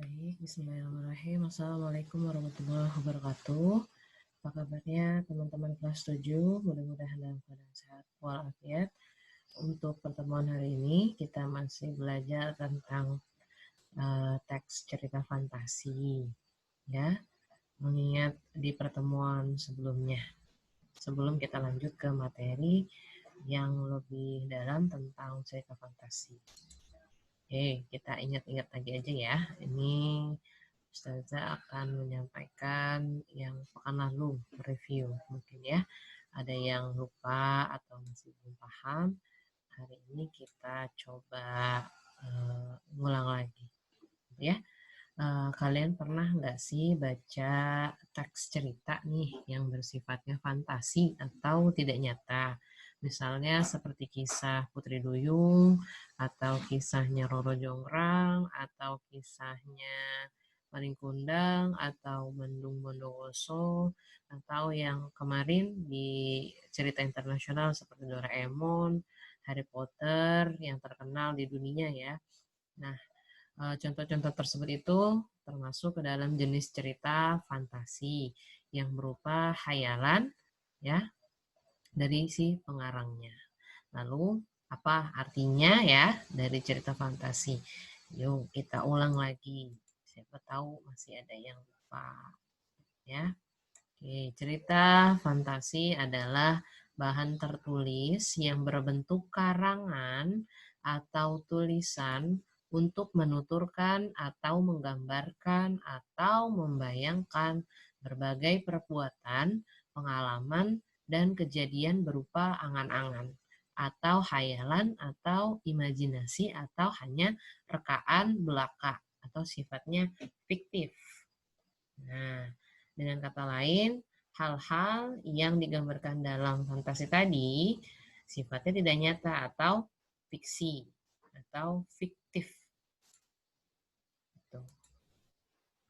Baik, bismillahirrahmanirrahim. Assalamualaikum warahmatullahi wabarakatuh. Apa kabarnya teman-teman kelas 7? Mudah-mudahan dalam keadaan sehat walafiat. Untuk pertemuan hari ini kita masih belajar tentang teks cerita fantasi, ya. Mengingat di pertemuan sebelumnya. Sebelum kita lanjut ke materi yang lebih dalam tentang cerita fantasi. Oke, kita ingat-ingat lagi aja ya. Ini Ustazah akan menyampaikan yang pekan lalu review mungkin ya. Ada yang lupa atau masih belum paham. Hari ini kita coba ngulang lagi, ya. Kalian pernah nggak sih baca teks cerita nih yang bersifatnya fantasi atau tidak nyata? Misalnya seperti kisah Putri Duyung, atau kisahnya Roro Jonggrang, atau kisahnya Maling Kundang, atau Mendung Bondowoso, atau yang kemarin di cerita internasional seperti Doraemon, Harry Potter yang terkenal di dunia ya. Nah, contoh-contoh tersebut itu termasuk ke dalam jenis cerita fantasi yang berupa khayalan ya dari si pengarangnya. Lalu apa artinya ya dari cerita fantasi? Yuk kita ulang lagi. Siapa tahu masih ada yang lupa ya. Oke, cerita fantasi adalah bahan tertulis yang berbentuk karangan atau tulisan untuk menuturkan atau menggambarkan atau membayangkan berbagai perbuatan, pengalaman, dan kejadian berupa angan-angan atau khayalan atau imajinasi atau hanya rekaan belaka atau sifatnya fiktif. Nah, dengan kata lain, hal-hal yang digambarkan dalam fantasi tadi sifatnya tidak nyata atau fiksi atau fiktif.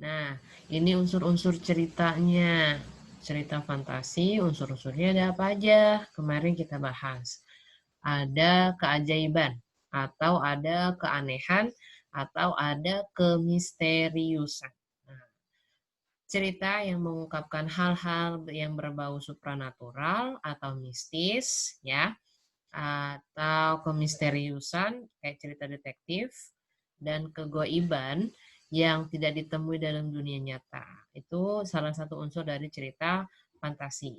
Nah, ini unsur-unsur ceritanya. Cerita fantasi, unsur-unsurnya ada apa aja? Kemarin kita bahas. Ada keajaiban, atau ada keanehan, atau ada kemisteriusan. Cerita yang mengungkapkan hal-hal yang berbau supranatural atau mistis, ya, atau kemisteriusan kayak cerita detektif, dan kegoiban yang tidak ditemui dalam dunia nyata. Itu salah satu unsur dari cerita fantasi.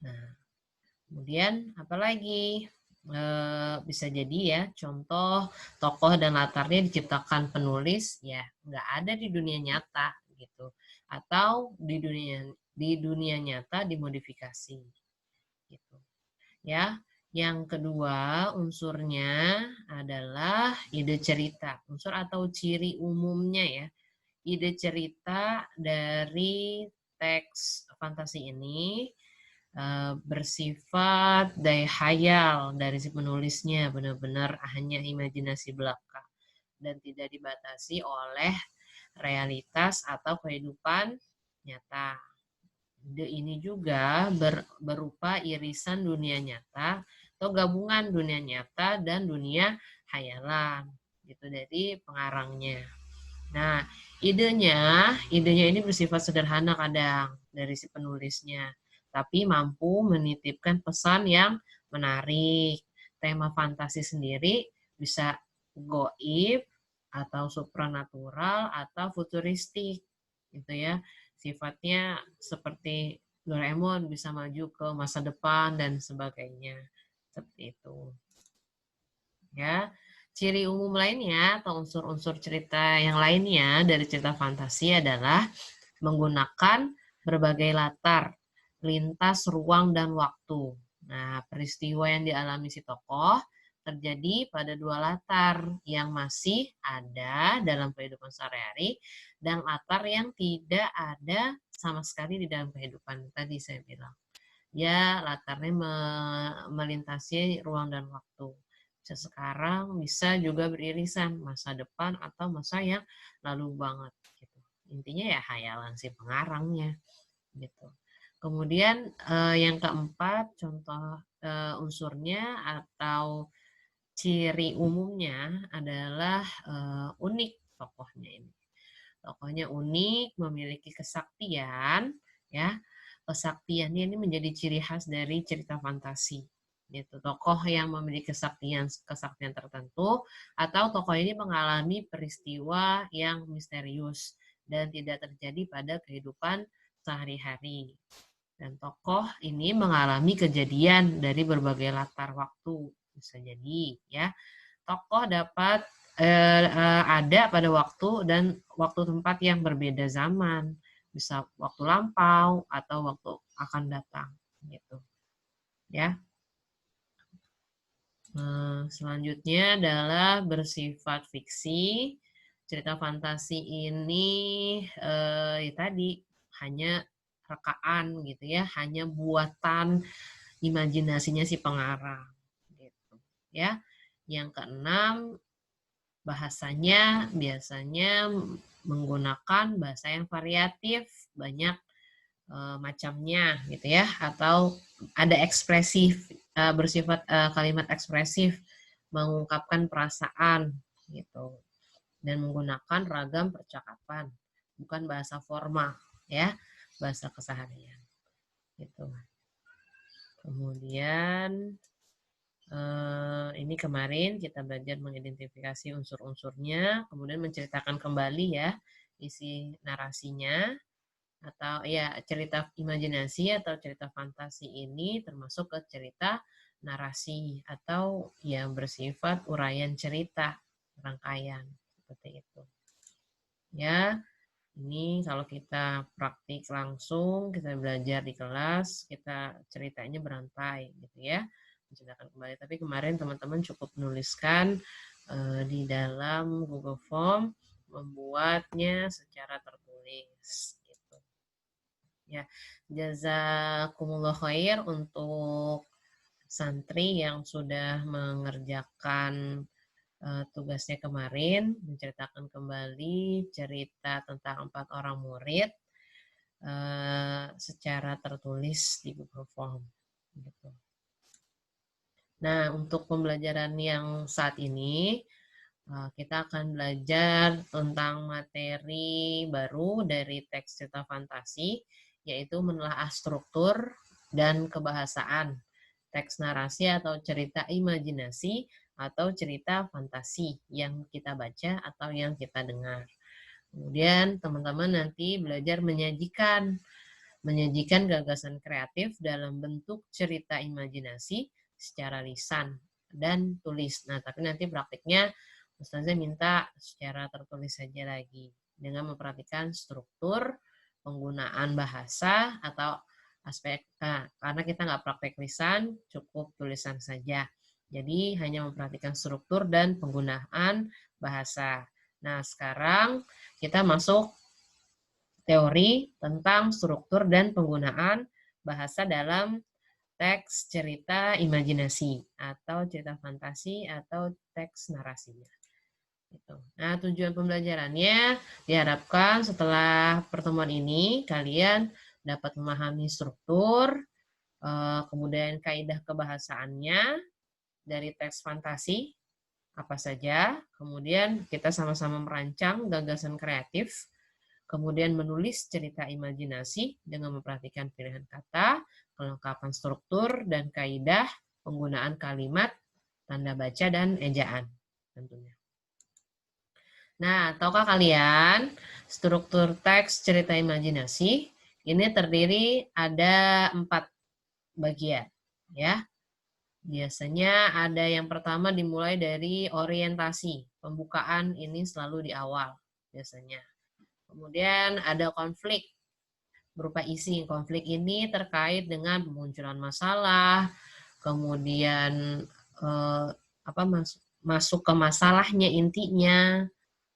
Nah, kemudian apalagi? Bisa jadi ya, contoh tokoh dan latarnya diciptakan penulis, ya nggak ada di dunia nyata gitu, atau di dunia nyata dimodifikasi gitu. Ya, yang kedua unsurnya adalah ide cerita, unsur atau ciri umumnya ya. Ide cerita dari teks fantasi ini bersifat daya khayal dari si penulisnya, benar-benar hanya imajinasi belaka dan tidak dibatasi oleh realitas atau kehidupan nyata. Ide ini juga berupa irisan dunia nyata atau gabungan dunia nyata dan dunia khayalan gitu dari pengarangnya. Nah, idenya ini bersifat sederhana kadang dari si penulisnya, tapi mampu menitipkan pesan yang menarik. Tema fantasi sendiri bisa goib atau supranatural atau futuristik, gitu ya. Sifatnya seperti Doraemon bisa maju ke masa depan dan sebagainya, seperti itu. Ya. Ciri umum lainnya atau unsur-unsur cerita yang lainnya dari cerita fantasi adalah menggunakan berbagai latar, lintas ruang dan waktu. Nah, peristiwa yang dialami si tokoh terjadi pada dua latar yang masih ada dalam kehidupan sehari-hari dan latar yang tidak ada sama sekali di dalam kehidupan. Tadi saya bilang. Ya, latarnya melintasi ruang dan waktu. Bisa sekarang, bisa juga beririsan masa depan atau masa yang lalu banget. Gitu. Intinya ya hayalan si pengarangnya. Gitu. Kemudian yang keempat, contoh unsurnya atau ciri umumnya adalah unik tokohnya ini. Tokohnya unik, memiliki kesaktian, ya. Kesaktiannya ini menjadi ciri khas dari cerita fantasi. Gitu. Tokoh yang memiliki kesaktian tertentu, atau tokoh ini mengalami peristiwa yang misterius dan tidak terjadi pada kehidupan sehari-hari. Dan tokoh ini mengalami kejadian dari berbagai latar waktu. Bisa jadi, ya. Tokoh dapat ada pada waktu dan waktu tempat yang berbeda zaman, bisa waktu lampau atau waktu akan datang, gitu, ya. Selanjutnya adalah bersifat fiksi. Cerita fantasi ini ya tadi hanya rekaan gitu ya, hanya buatan imajinasinya si pengarang, gitu, ya. Yang keenam, bahasanya biasanya menggunakan bahasa yang variatif, banyak macamnya gitu ya, atau ada ekspresif, bersifat kalimat ekspresif, mengungkapkan perasaan gitu, dan menggunakan ragam percakapan, bukan bahasa formal ya, bahasa keseharian gitu. Kemudian ini kemarin kita belajar mengidentifikasi unsur-unsurnya, kemudian menceritakan kembali ya isi narasinya, atau ya cerita imajinasi atau cerita fantasi ini termasuk ke cerita narasi atau yang bersifat uraian cerita, rangkaian seperti itu. Ya, ini kalau kita praktik langsung, kita belajar di kelas, kita ceritanya berantai gitu ya. Menceritakan kembali. Tapi kemarin teman-teman cukup menuliskan di dalam Google Form, membuatnya secara tertulis. Ya, jazakumullah khair untuk santri yang sudah mengerjakan tugasnya kemarin, menceritakan kembali cerita tentang 4 orang murid secara tertulis di Google Form. Gitu. Nah, untuk pembelajaran yang saat ini, kita akan belajar tentang materi baru dari teks cerita fantasi, yaitu menelaah struktur dan kebahasaan teks narasi atau cerita imajinasi atau cerita fantasi yang kita baca atau yang kita dengar. Kemudian teman-teman nanti belajar menyajikan gagasan kreatif dalam bentuk cerita imajinasi secara lisan dan tulis. Nah, tapi nanti praktiknya Ustazah minta secara tertulis saja lagi dengan memperhatikan struktur, penggunaan bahasa atau aspek, karena kita nggak praktek lisan, cukup tulisan saja. Jadi hanya memperhatikan struktur dan penggunaan bahasa. Nah, sekarang kita masuk teori tentang struktur dan penggunaan bahasa dalam teks cerita imajinasi atau cerita fantasi atau teks narasinya. Gitu. Nah, tujuan pembelajarannya diharapkan setelah pertemuan ini kalian dapat memahami struktur, kemudian kaidah kebahasaannya dari teks fantasi apa saja, kemudian kita sama-sama merancang gagasan kreatif, kemudian menulis cerita imajinasi dengan memperhatikan pilihan kata, kelengkapan struktur dan kaidah, penggunaan kalimat, tanda baca, dan ejaan tentunya. Nah, tahukah kalian struktur teks cerita imajinasi ini terdiri ada 4 bagian, ya. Biasanya ada yang pertama dimulai dari orientasi, pembukaan ini selalu di awal biasanya. Kemudian ada konflik berupa isi. Konflik ini terkait dengan pemunculan masalah, kemudian masuk ke masalahnya intinya,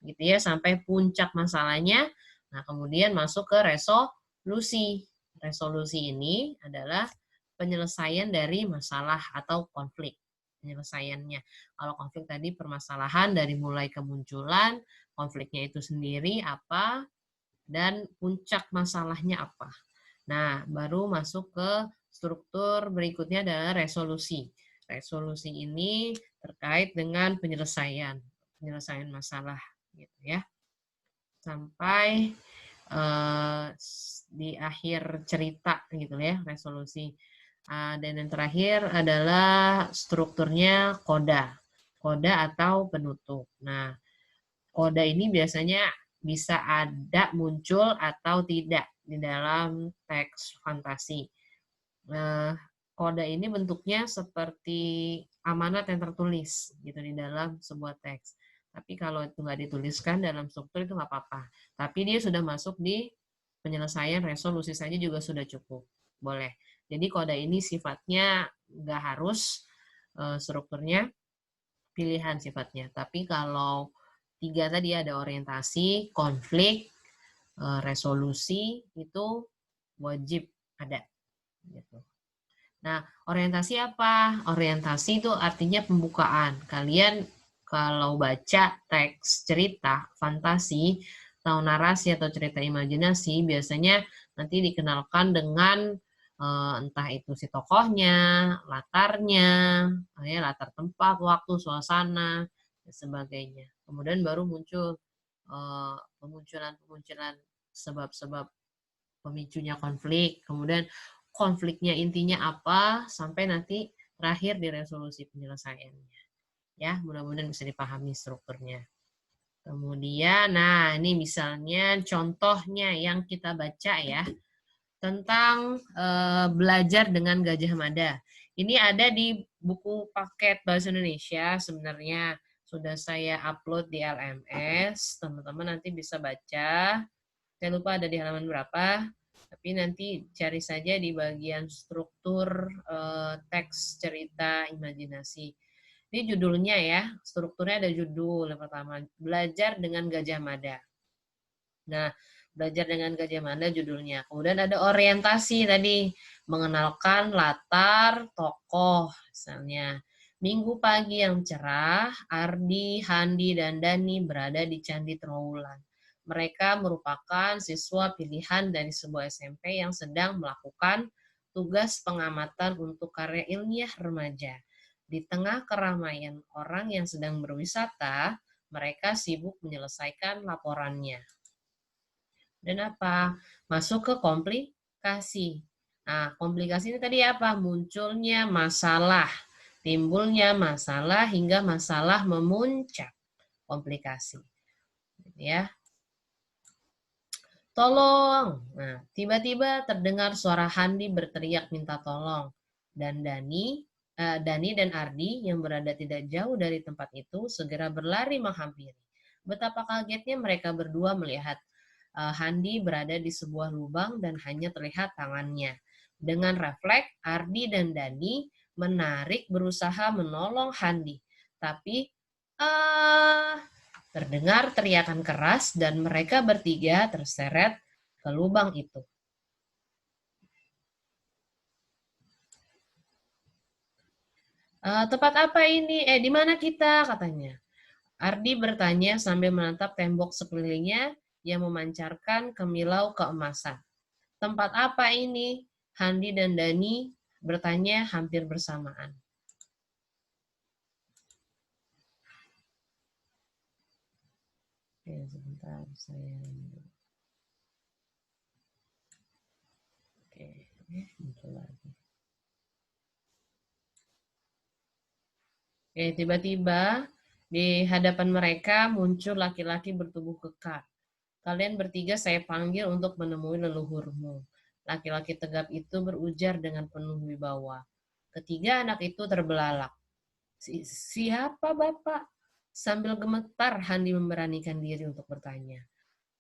gitu ya, sampai puncak masalahnya. Nah, kemudian masuk ke resolusi. Resolusi ini adalah penyelesaian dari masalah atau konflik. Penyelesaiannya. Kalau konflik tadi permasalahan dari mulai kemunculan, konfliknya itu sendiri apa, dan puncak masalahnya apa. Nah, baru masuk ke struktur berikutnya adalah resolusi. Resolusi ini terkait dengan penyelesaian masalah gitu ya. sampai di akhir cerita gitu ya, resolusi. Dan yang terakhir adalah strukturnya koda. Koda atau penutup. Nah, koda ini biasanya bisa ada, muncul, atau tidak di dalam teks fantasi. Nah, koda ini bentuknya seperti amanat yang tertulis gitu di dalam sebuah teks. Tapi kalau itu nggak dituliskan dalam struktur itu nggak apa-apa. Tapi dia sudah masuk di penyelesaian resolusi saja juga sudah cukup. Boleh. Jadi koda ini sifatnya nggak harus strukturnya pilihan sifatnya. Tapi kalau tiga tadi ada orientasi, konflik, resolusi itu wajib ada. Gitu. Nah, orientasi apa? Orientasi itu artinya pembukaan. Kalian kalau baca teks cerita, fantasi, atau narasi atau cerita imajinasi, biasanya nanti dikenalkan dengan entah itu si tokohnya, latarnya, ya, latar tempat, waktu, suasana, dan sebagainya. Kemudian baru muncul pemunculan sebab-sebab pemicunya konflik, kemudian konfliknya intinya apa, sampai nanti terakhir di resolusi penyelesaiannya. Ya, mudah-mudahan bisa dipahami strukturnya. Kemudian, nah ini misalnya contohnya yang kita baca ya, tentang belajar dengan Gajah Mada. Ini ada di buku paket Bahasa Indonesia, sebenarnya sudah saya upload di LMS, teman-teman nanti bisa baca. Saya lupa ada di halaman berapa, tapi nanti cari saja di bagian struktur teks cerita imajinasi. Ini judulnya ya, strukturnya ada judul yang pertama, Belajar dengan Gajah Mada. Nah, Belajar dengan Gajah Mada judulnya. Kemudian ada orientasi tadi, mengenalkan latar tokoh, misalnya. Minggu pagi yang cerah, Ardi, Handi, dan Dani berada di Candi Trowulan. Mereka merupakan siswa pilihan dari sebuah SMP yang sedang melakukan tugas pengamatan untuk karya ilmiah remaja. Di tengah keramaian orang yang sedang berwisata, mereka sibuk menyelesaikan laporannya. Dan apa? Masuk ke komplikasi. Nah, komplikasi ini tadi apa? Munculnya masalah, timbulnya masalah hingga masalah memuncak. Komplikasi. Ya. Tolong. Nah, tiba-tiba terdengar suara Handi berteriak minta tolong. Dan Dani dan Ardi yang berada tidak jauh dari tempat itu segera berlari menghampiri. Betapa kagetnya mereka berdua melihat Handi berada di sebuah lubang dan hanya terlihat tangannya. Dengan refleks, Ardi dan Dani menarik berusaha menolong Handi. Tapi terdengar teriakan keras dan mereka bertiga terseret ke lubang itu. Tempat apa ini? Di mana kita? Katanya. Ardi bertanya sambil menatap tembok sekelilingnya yang memancarkan kemilau keemasan. Tempat apa ini? Handi dan Dani bertanya hampir bersamaan. Oke, sebentar saya. Oke, muncul lagi. Oke, tiba-tiba di hadapan mereka muncul laki-laki bertubuh kekar. Kalian bertiga saya panggil untuk menemui leluhurmu. Laki-laki tegap itu berujar dengan penuh wibawa. Ketiga anak itu terbelalak. Siapa Bapak? Sambil gemetar, Handi memberanikan diri untuk bertanya.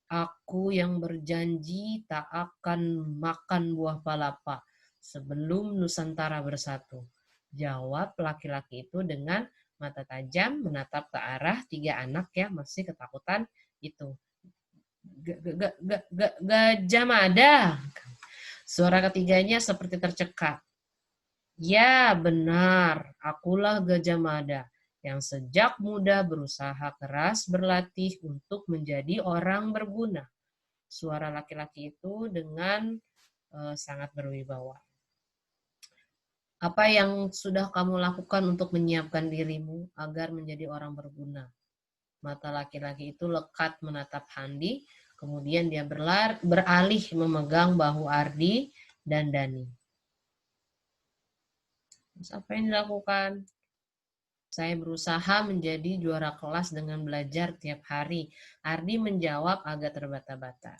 Aku yang berjanji tak akan makan buah palapa sebelum Nusantara bersatu. Jawab laki-laki itu dengan mata tajam menatap ke arah tiga anak yang masih ketakutan itu. Gajah Mada. Suara ketiganya seperti tercekat. Ya, benar. Akulah Gajah Mada yang sejak muda berusaha keras berlatih untuk menjadi orang berguna. Suara laki-laki itu dengan sangat berwibawa. Apa yang sudah kamu lakukan untuk menyiapkan dirimu agar menjadi orang berguna? Mata laki-laki itu lekat menatap Handi, kemudian dia beralih memegang bahu Ardi dan Dani. Terus apa yang dilakukan? Saya berusaha menjadi juara kelas dengan belajar tiap hari. Ardi menjawab agak terbata-bata.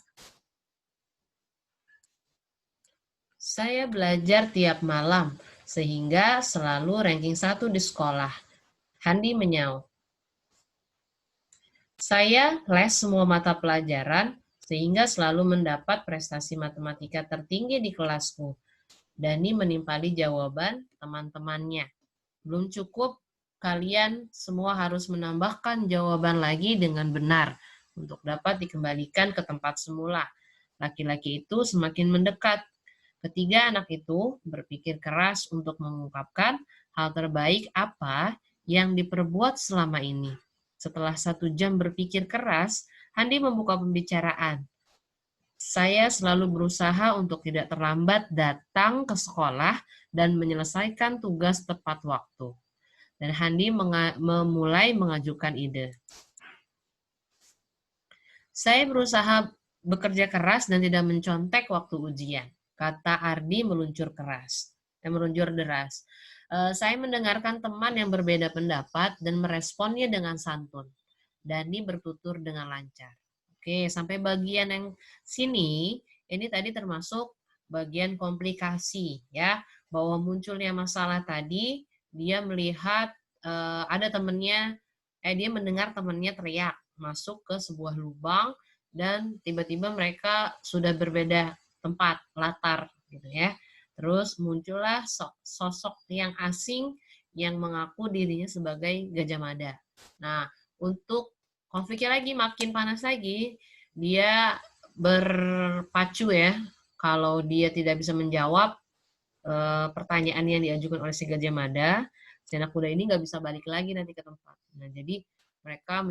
Saya belajar tiap malam, sehingga selalu ranking 1 di sekolah. Handi menyaut. Saya les semua mata pelajaran, sehingga selalu mendapat prestasi matematika tertinggi di kelasku. Dani menimpali jawaban teman-temannya. Belum cukup, kalian semua harus menambahkan jawaban lagi dengan benar untuk dapat dikembalikan ke tempat semula. Laki-laki itu semakin mendekat. Ketiga anak itu berpikir keras untuk mengungkapkan hal terbaik apa yang diperbuat selama ini. Setelah 1 jam berpikir keras, Handi membuka pembicaraan. Saya selalu berusaha untuk tidak terlambat datang ke sekolah dan menyelesaikan tugas tepat waktu. Dan Handi memulai mengajukan ide. Saya berusaha bekerja keras dan tidak mencontek waktu ujian, kata Ardi meluncur deras. Saya mendengarkan teman yang berbeda pendapat dan meresponnya dengan santun. Dani bertutur dengan lancar. Oke, sampai bagian yang sini, ini tadi termasuk bagian komplikasi, ya, bahwa munculnya masalah tadi, dia melihat ada temannya, dia mendengar temannya teriak masuk ke sebuah lubang dan tiba-tiba mereka sudah berbeda tempat, latar, gitu ya. Terus muncullah sosok yang asing yang mengaku dirinya sebagai Gajah Mada. Nah, untuk konfliknya lagi makin panas lagi, dia berpacu ya. Kalau dia tidak bisa menjawab pertanyaan yang diajukan oleh si Gajah Mada, si anak kuda ini nggak bisa balik lagi nanti ke tempat. Nah, jadi mereka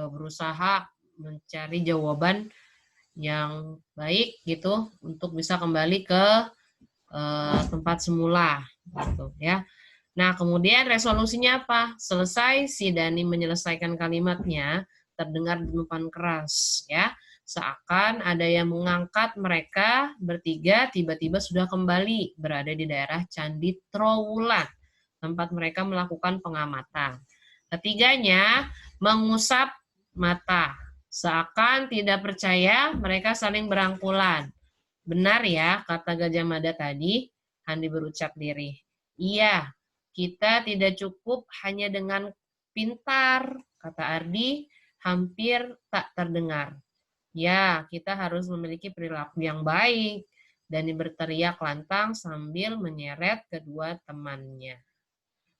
berusaha mencari jawaban yang baik gitu untuk bisa kembali ke tempat semula gitu ya. Nah, kemudian resolusinya apa? Selesai si Dani menyelesaikan kalimatnya, terdengar dentuman keras ya. Seakan ada yang mengangkat mereka bertiga tiba-tiba sudah kembali berada di daerah Candi Trowulan, tempat mereka melakukan pengamatan. Ketiganya mengusap mata. Seakan tidak percaya, mereka saling berangkulan. Benar ya, kata Gajah Mada tadi, Handi berucap lirih. Iya, kita tidak cukup hanya dengan pintar, kata Ardi, hampir tak terdengar. Ya, kita harus memiliki perilaku yang baik. Dani berteriak lantang sambil menyeret kedua temannya.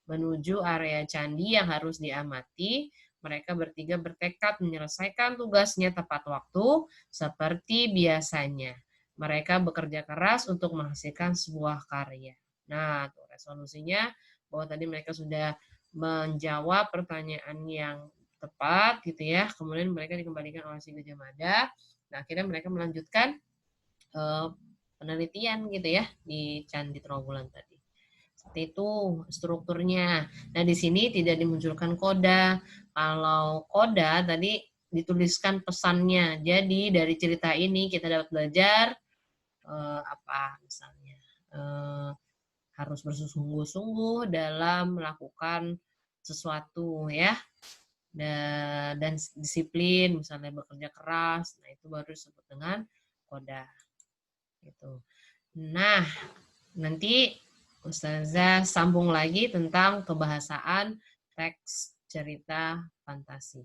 Menuju area candi yang harus diamati, mereka bertiga bertekad menyelesaikan tugasnya tepat waktu seperti biasanya. Mereka bekerja keras untuk menghasilkan sebuah karya. Nah, tuh resolusinya bahwa tadi mereka sudah menjawab pertanyaan yang tepat gitu ya. Kemudian mereka dikembalikan oleh si Gajah Mada. Nah, akhirnya mereka melanjutkan penelitian gitu ya di Candi Trowulan tadi. Seperti itu strukturnya. Nah, di sini tidak dimunculkan koda. Kalau koda tadi dituliskan pesannya. Jadi dari cerita ini kita dapat belajar apa misalnya harus bersungguh-sungguh dalam melakukan sesuatu ya, dan disiplin, misalnya bekerja keras. Nah, itu baru disebut dengan koda gitu. Nah, nanti Ustazah sambung lagi tentang kebahasaan teks cerita fantasi.